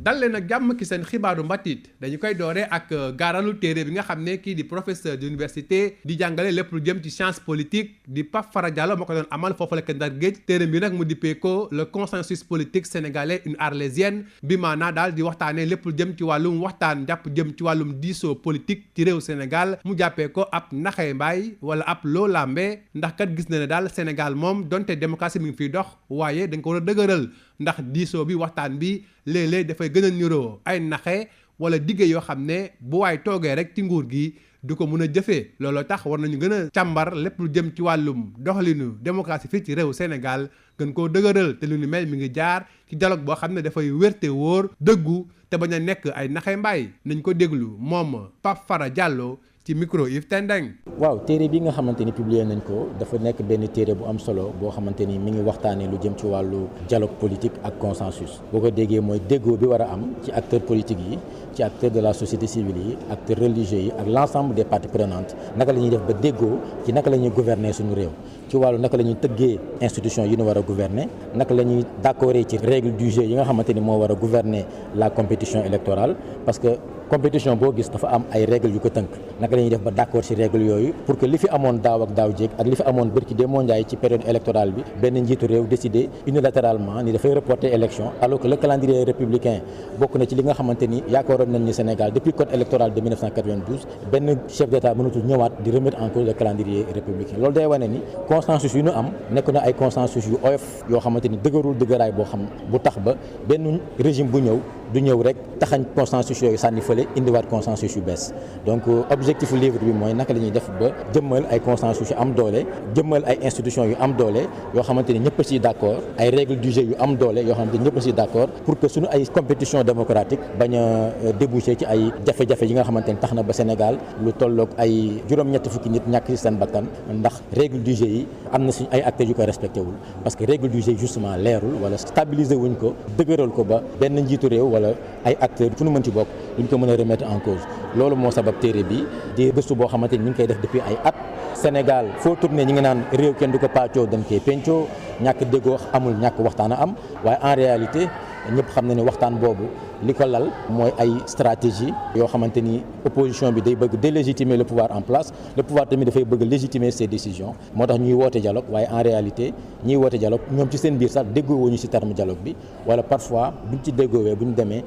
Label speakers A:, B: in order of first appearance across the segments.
A: dal leen ak jàmm ki seen xibaaru mbatit dañu koy dooree ak gaaralu téere bi nga xam ne kii di professeur d'université di jàngale lépp lu jëm ci science politique di Pape Fara Diallo moo ko doon amal foofu la Ndar Géej téere bi nag mu dippee ko le consensus politique sénégalais une arlésienne bi maanaa daal di waxtaanee lépp lu jëm ci wàllum waxtaan jàpp jëm ci wàllum diisoo politique ci réew Sénégal mu jàppee ko ab naxee mbaay wala ab loo làmbee ndax kat gis na ne daal Sénégal moom donte démocratie mi ngi fiy dox waaye dañ ko war a dëgëral ndax diisoo bi waxtaan bi léeg-léeg dafay gën a niroo ay naxe wala dige yoo xam ne bu waay toogee rek ci nguur gi du ko mun a jëfee looloo tax war nañu gën a càmbar lépp lu jëm ci wàllum doxalinu démocratie fii ci réew Sénégal gën koo dëgëral te lu ni mel mi ngi jaar ci dialogue boo xam ne dafay wérte wóor dëggu te bañ a nekk ay naxe mbaay nañ ko déglu moom Pape Fara Diallo ci micro Yves Tendeng.
B: waaw téere bi nga xamante ni publié nañ ko dafa nekk benn téere bu am solo boo xamante ni mi ngi waxtaanee lu jëm ci wàllu dialogue politique ak consensus boo ko déggee mooy déggoo bi war a am ci acteurs politiques yi ci acteurs de la société civile yi acteurs religieux yi ak l'ensemble des parties prenantes naka la ñuy def ba déggoo ci naka la ñuy gouverner suñu réew ci wàllu naka la ñuy tëggee institution yi ñu war a gouverner naka la ñuy d'accorder ci règle du jeu yi nga xamante ni moo war a gouverner la compétition électorale parce que compétition boo gis dafa am ay règles yu ko tënk naka la ñuy def ba d'accord ci règles yooyu pour que li fi amoon daaw ak daaw jéeg ak li fi amoon bërki démb Ndiaye ci période électorale bi benn njiitu réew décidé unilatéralement ni dafay reporter élection alors que le calendrier républicain bokk na ci li nga xamante ni yaakaaroon nañ ni Sénégal depuis code électoral de 1992 benn chef d'état mënatul ñëwaat di remettre en cause le calendrier républicain loolu day wane ni consensus yu ñu am nekk na ay consensus yu oyof yoo xamante ni dëgërul dëgëraay boo xam bu tax ba benn régime bu ñëw du ñëw rek taxañ consensus yooyu sànni fële indiwaat consensus yu bees donc objectif livre bi mooy naka la ñuy def ba jëmmal ay consensus yu am doole jëmmal ay institutions yu am doole yoo xamante ni ñëpp a siy d'accord ay règles du jeu yu am doole yoo xamante ni ñëpp a siy d'accord pour que suñu ay compétition démocratique bañ a déboucher ci ay jafe-jafe yi nga xamante ni tax na ba Sénégal lu tolloog ay juróom-ñett fukki nit ñàkk ci seen bakkan ndax règle du jeu yi am na suñ ay acteurs yu ko respecté wul parce que règle du jeu justement leerul wala stabiliser wuñ ko dëgëral ko ba benn njiitu réew wala ay acteurs fu ñu mën ci bokk duñ ko mën a remettre en cause loolu moo sabab téere bi di gëstu boo xamante ni ñu ngi koy def depuis ay at Sénégal foo tourné ñi ngi naan réew kenn du ko pàccoo dañ koy pencoo ñàkk déggoo amul ñàkk waxtaan a am waaye en réalité ñëpp xam na ne waxtaan boobu li ko lal mooy ay stratégie yoo xamante ni opposition bi day bëgg délégitimer le pouvoir en place le pouvoir tamit dafay bëgg légitimer ses décisions moo tax ñuy woote dialogue waaye en réalité ñiy woote dialogue ñoom ci seen biir sax déggoowuñu ci terme dialogue bi wala parfois buñ ci déggoowee bu ñu demee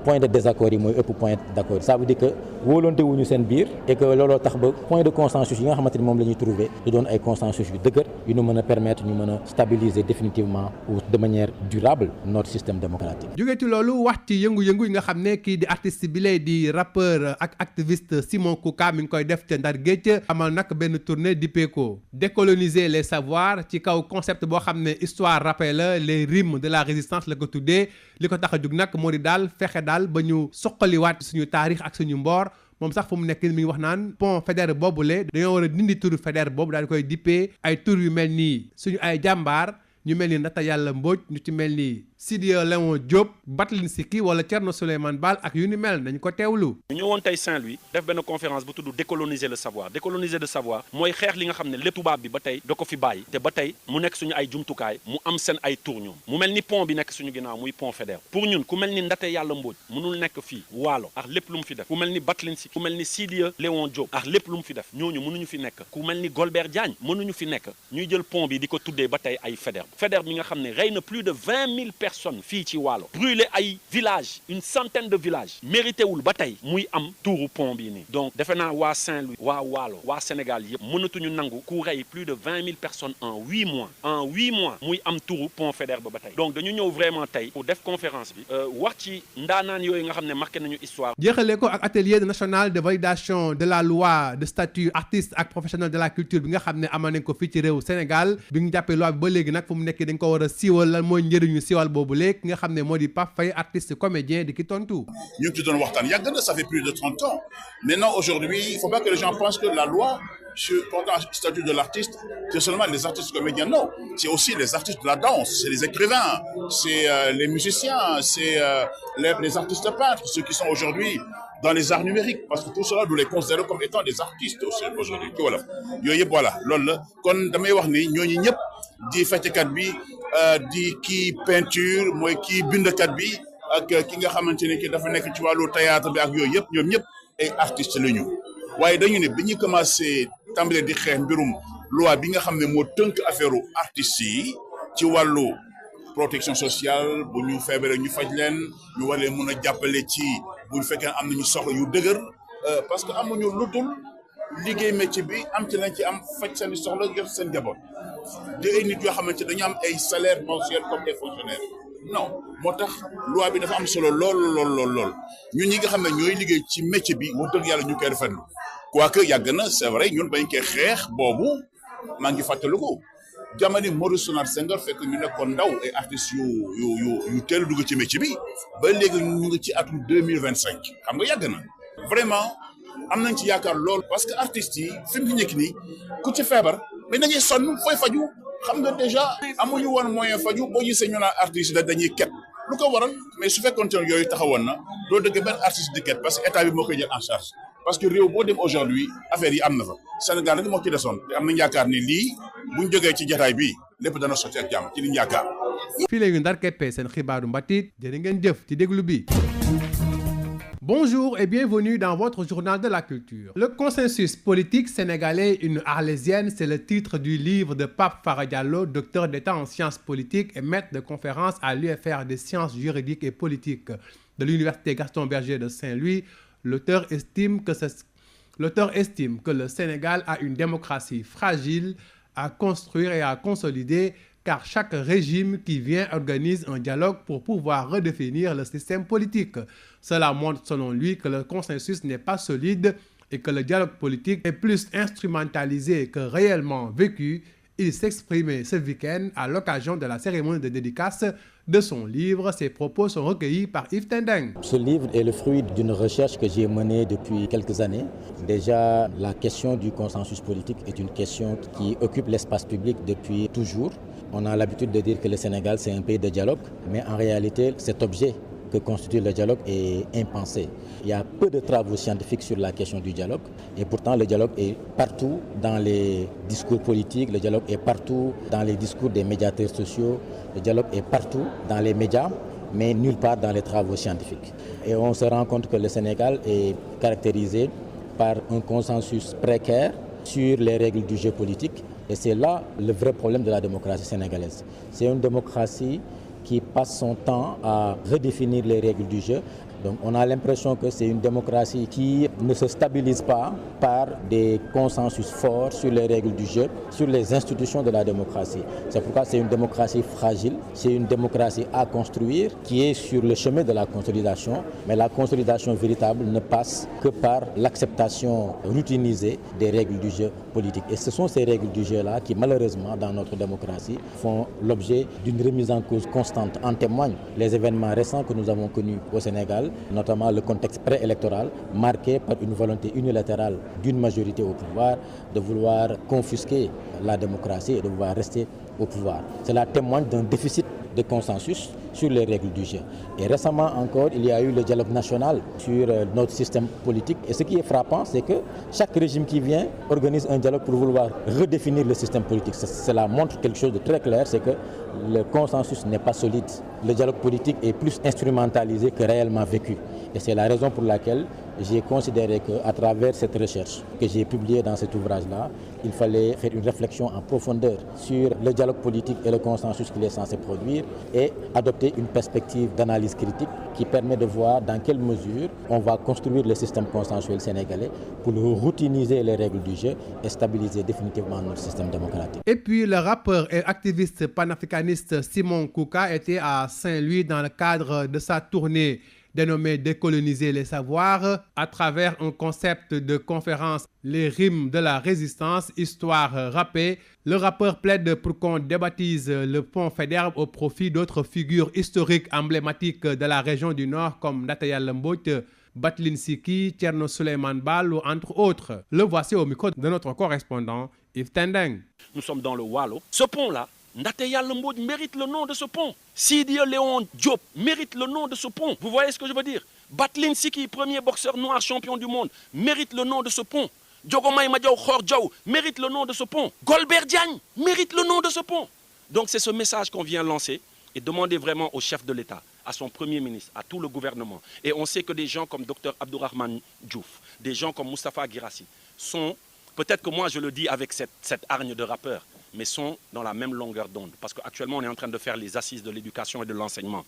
B: point de désaccord yi mooy ëpp point d'accord ça veut dire que wóolonte wuñu seen biir et que looloo tax ba point de consensus yi nga xamante ni moom la ñuy trouver du doon ay consensus yu dëgër yu ñu mën a permettre ñu mën a stabiliser définitivement ou de manière durable notre système démocratique.
A: jóge ci loolu wax ci yëngu-yëngu yi nga xam ne kii di artiste bi lay di rappeur ak activiste Simon Kouka mi ngi koy def ca Ndar Géej amal nag benn tournée dippee ko décoloniser les savoirs ci kaw concept boo xam ne histoire rappel la les rimes de la résistance la ko tuddee li ko tax a jug nag moo di daal fexe daal ba ñu soqaliwaat suñu taarix ak suñu mboor moom sax fu mu nekk mi ngi wax naan pont Faidherbe boobule dañoo war a dindi turu Faidherbe boobu daal di koy dippee ay tur yu mel nii suñu ay jàmbaar ñu mel ni Ndata Yàlla Mbodj ñu ci mel ni Sidia Léon Diop Batlin Siki wala Thierno Souleymane Baal ak yu ni mel nañ ko teewlu.
C: ñu ñëwoon tey Saint-Louis def benn conférence bu tudd décoloniser le savoir décoloniser le savoir mooy xeex li nga xam ne lépp tubaab bi ba tey da ko fi bàyyi te ba tey mu nekk suñu ay jumtukaay mu am seen ay tur ñoom mu mel ni pont bi nekk suñu ginnaaw muy pont Faidherbe pour ñun ku mel ni Ndata Yàlla Mbodj mënul nekk fii Waalo ak lépp lu mu fi def ku mel ni Batlin Siki ku mel ni Sidia Léon Diop ak lépp lu mu fi def ñooñu mënuñu fi nekk ku mel ni Golbert Diagne mënuñu fi nekk ñuy jël pont bi di ko tuddee ba tey ay Faidherbe mi nga xam ne rey na plus de 20 000 personnes fii ci Waalo brûlé ay villages une centaine de villages mérité wul ba tey muy am tuuru pont bii nii donc defe naa waa Saint-Louis waa Waalo waa Sénégal yëpp mënatuñu nangu ku rey plus de 20 000 personnes en 8 mois muy am tuuru pont Faidherbe ba tey donc dañu ñëw vraiment tey pour def conférence bi wax ci ndaanaan yooyu nga xam ne marqué nañu histoire.
A: jeexalee ko ak atelier national de validation de la loi de statut artiste ak professionnel de la culture bi nga xam ne amal nañ ko fii ci réew Sénégal bi ñu jàppee loi bi ba léegi nag fu mu nekk dañ ko war a siiwal lan mooy njëriñu siiwal boobu léegi nga xam ne moo di Pape Faye artiste comédien di ki tontu.
D: ñu ngi ci doon waxtaan yàgg na ça fait plus de 30 ans maintenant aujourd'hui il faut pas que les gens pensent que la loi portant le statut de l'artiste c'est seulement les artistes comédiens non c'est aussi les artistes de la danse c'est les écrivains c'est les musiciens c'est les artistes peintres ceux qui sont aujourd'hui dans les arts numériques parce que tout cela nous les considérons comme étant des artistes aussi aujourd'hui voilà yooyu yëpp voilà loolu la kon damay wax ni ñooñu ñëpp di fecckat bi di kii peinture mooy kii bindkat bi ak ki nga xamante ni ki dafa nekk ci wàllu théâtre bi ak yooyu yëpp ñoom ñëpp ay artistes la ñu waaye dañu ne bi ñu commencé tàmbalee di xeex mbirum loi bi nga xam ne moo tënk affaire artistes yi ci wàllu protection sociale bu ñu feebaree ñu faj leen ñu war leen mën a jàppale ci bu fekkee am nañu soxla yu dëgër parce que amuñu lu dul liggéey métier bi am ci lañ ci am faj seen soxla yor seen njaboot di ay nit yoo xamante dañu am ay salaire mensuel comme des fonctionnaires non moo tax loi bi dafa am solo lool ñun ñi nga xam ne ñooy liggéey ci métier bi wax dëgg yàlla ñu koy rafetlu quoique yàgg na c'est vrai ñun bañ koy xeex boobu maa ngi fàttaliku jamono Maurice Sonar Senghor fekk ñu nekkoon ndaw ay artistes yu teel a dugg ci métier bi ba léegi ñu ngi ci atum 2025 xam nga yàgg na vraiment am nañ ci yaakaar lool parce que artistes yi fi mu nekk nii ku ci feebar mais da ngay sonn fooy faju xam nga déjà amuñu woon moyen faju boo gisee ñu naan artistes yi dañuy ket lu ko waral mais su fekkoon te yooyu taxawoon na doo dëgg benn artiste di ket parce que état bi moo koy jël en charge parce que réew boo dem aujourd'hui affaire yi am na fa Sénégal rek moo ci desoon te am nañ yaakaar ni lii buñ jógee ci jataay bi lépp dana sotti ak jàmm ci liñ yaakaar.
A: fii la ñu ndar keppee seen xibaaru mbatit jërë ngeen jëf ci déglu bi. Bonjour et bienvenue dans votre journal de la culture. Le consensus politique sénégalais, une arlésienne, c'est le titre du livre de Pape Fara Diallo, docteur d'État en sciences politiques et maître de conférence à l'UFR des sciences juridiques et politiques de l'Université Gaston Berger de Saint-Louis. L'auteur estime que le Sénégal a une démocratie fragile à construire et à consolider, car chaque régime qui vient organise un dialogue pour pouvoir redéfinir le système politique. Cela montre selon lui que le consensus n'est pas solide et que le dialogue politique est plus instrumentalisé que réellement vécu. Il s'exprimait ce week-end à l'occasion de la cérémonie de dédicace de son livre. Ses propos sont recueillis par Yves Tendeng.
B: Ce livre est le fruit d'une recherche que j'ai menée depuis quelques années. Déjà, la question du consensus politique est une question qui occupe l'espace public depuis toujours. On a l'habitude de dire que le Sénégal, c'est un pays de dialogue, mais en réalité, cet objet que constitue le dialogue est impensé. Il y a peu de travaux scientifiques sur la question du dialogue et pourtant le dialogue est partout dans les discours politiques, le dialogue est partout dans les discours des médiateurs sociaux, le dialogue est partout dans les médias, mais nulle part dans les travaux scientifiques. Et on se rend compte que le Sénégal est caractérisé par un consensus précaire sur les règles du jeu politique et c'est là le vrai problème de la démocratie sénégalaise. C'est une démocratie qui passe son temps à redéfinir les règles du jeu. Donc on a l'impression que c'est une démocratie qui ne se stabilise pas par des consensus forts sur les règles du jeu, sur les institutions de la démocratie. C'est pourquoi c'est une démocratie fragile, c'est une démocratie à construire qui est sur le chemin de la consolidation, mais la consolidation véritable ne passe que par l'acceptation routinisée des règles du jeu politique. Et ce sont ces règles du jeu-là qui malheureusement dans notre démocratie font l'objet d'une remise en cause constante. En témoignent les événements récents que nous avons connus au Sénégal, notamment le contexte préélectoral marqué par une volonté unilatérale d'une majorité au pouvoir de vouloir confisquer la démocratie et de vouloir rester au pouvoir. Cela témoigne d'un déficit de consensus sur les règles du jeu. Et récemment encore, il y a eu le dialogue national sur notre système politique. Et ce qui est frappant, c'est que chaque régime qui vient organise un dialogue pour vouloir redéfinir le système politique. Cela montre quelque chose de très clair, c'est que le consensus n'est pas solide. Le dialogue politique est plus instrumentalisé que réellement vécu. Et c'est la raison pour laquelle j'ai considéré qu'à travers cette recherche que j'ai publiée dans cet ouvrage-là, il fallait faire une réflexion en profondeur sur le dialogue politique et le consensus qu'il est censé produire et adopter une perspective d'analyse critique qui permet de voir dans quelle mesure on va construire le système consensuel sénégalais pour routiniser les règles du jeu et stabiliser définitivement notre système démocratique.
A: Et puis le rappeur et activiste panafricaniste Simon Kouka était à Saint-Louis dans le cadre de sa tournée dénommé Décoloniser les savoirs, à travers un concept de conférence Les rimes de la résistance, histoire rappée. Le rappeur plaide pour qu'on débaptise le pont Faidherbe au profit d'autres figures historiques emblématiques de la région du Nord comme Ndata Yalla Mbodj, Batlin Siki, Thierno Souleymane Baal ou entre autres. Le voici au micro de notre correspondant Yves Tendeng.
C: Nous sommes dans le Waalo. Ce pont-là, Ndata Yalla Mbodj mérite le nom de ce pont. Sidi Léon Diop mérite le nom de ce pont. Vous voyez ce que je veux dire? Batlin Siki, premier boxeur noir champion du monde, mérite le nom de ce pont. Diogomaye Madiaw Khor Diaw mérite le nom de ce pont. Golbert Diagne mérite le nom de ce pont. Donc c'est ce message qu'on vient lancer et demander vraiment au chef de l'État, à son Premier ministre, à tout le gouvernement. Et on sait que des gens comme Dr Abdourahmane Diouf, des gens comme Moustapha Guirassy sont, peut-être que moi je le dis avec cette hargne de rappeur, mais sont dans la même longueur d'onde. Parce qu'actuellement on est en train de faire les assises de l'éducation et de l'enseignement.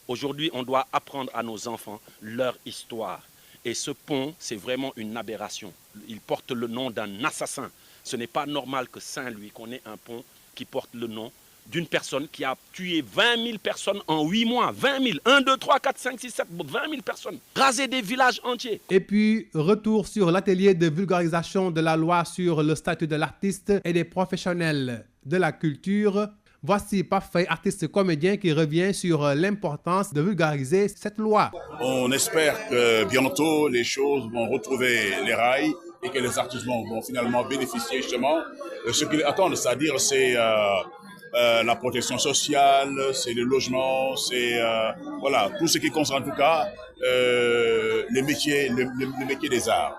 C: Aujourd'hui on doit apprendre à nos enfants leur histoire. Et ce pont, c'est vraiment une aberration. Il porte le nom d'un assassin. Ce n'est pas normal que Saint-Louis, qu'on ait un pont qui porte le nom d'une personne qui a tué 20 000 personnes en 8 mois. 20 000. 1, 2, 3, 4, 5, 6, 7, 20 000 personnes. Raser des villages entiers.
A: Et puis, retour sur l'atelier de vulgarisation de la loi sur le statut de l'artiste et des professionnels de la culture. Voici Pape Faye, artiste comédien, qui revient sur l'importance de vulgariser cette loi.
D: On espère que bientôt les choses vont retrouver les rails et que les artistes vont finalement bénéficier justement de ce qu'ils attendent, c'est-à-dire c'est la protection sociale, c'est le logement, c'est voilà, tout ce qui concerne en tout cas les métiers des arts.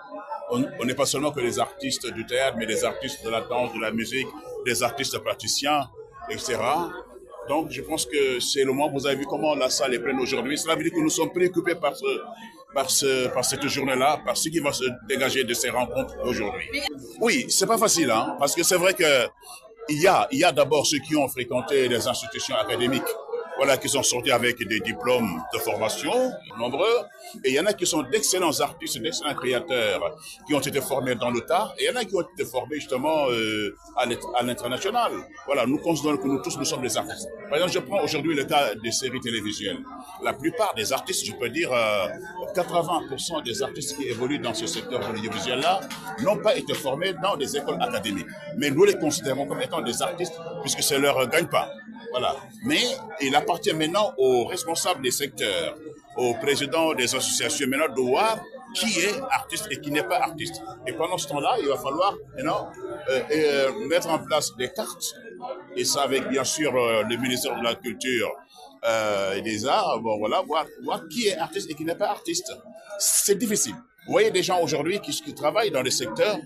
D: On n'est pas seulement que les artistes du théâtre, mais des artistes de la danse, de la musique, des artistes praticiens, etc. Donc je pense que c'est le moment, vous avez vu comment la salle est pleine aujourd'hui. Cela veut dire que nous sommes préoccupés par cette journée-là, par ce qui va se dégager de ces rencontres aujourd'hui. Oui, c'est pas facile, hein, parce que c'est vrai que il y a d'abord ceux qui ont fréquenté les institutions académiques, voilà, qui sont sortis avec des diplômes de formation, nombreux, et il y en a qui sont d'excellents artistes, d'excellents créateurs, qui ont été formés dans le tas, et il y en a qui ont été formés justement à l'international. Voilà, nous considérons que nous tous, nous sommes des artistes. Par exemple, je prends aujourd'hui le cas des séries télévisuelles. La plupart des artistes, je peux dire 80% des artistes qui évoluent dans ce secteur audiovisuel-là n'ont pas été formés dans des écoles académiques. Mais nous les considérons comme étant des artistes, puisque c'est leur gagne-pain. Voilà. Mais il appartient maintenant aux responsables des secteurs, aux présidents des associations maintenant de voir qui est artiste et qui n'est pas artiste. Et pendant ce temps-là, il va falloir maintenant mettre en place des cartes, et ça avec bien sûr le ministère de la Culture et des Arts, bon, voilà, voir qui est artiste et qui n'est pas artiste. C'est difficile. Vous voyez des gens aujourd'hui qui travaillent dans les secteurs,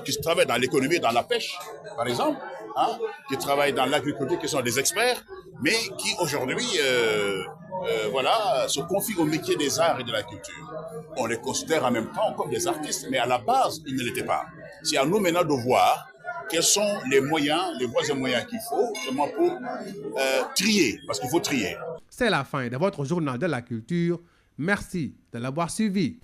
D: qui travaillent dans l'économie, dans la pêche, par exemple, hein, qui travaillent dans l'agriculture, qui sont des experts, mais qui aujourd'hui voilà, se confient au métier des arts et de la culture. On les considère en même temps comme des artistes, mais à la base, ils ne l'étaient pas. C'est à nous maintenant de voir quels sont les moyens, les voies et moyens qu'il faut vraiment pour trier, parce qu'il faut trier.
A: C'est la fin de votre journal de la culture. Merci de l'avoir suivi.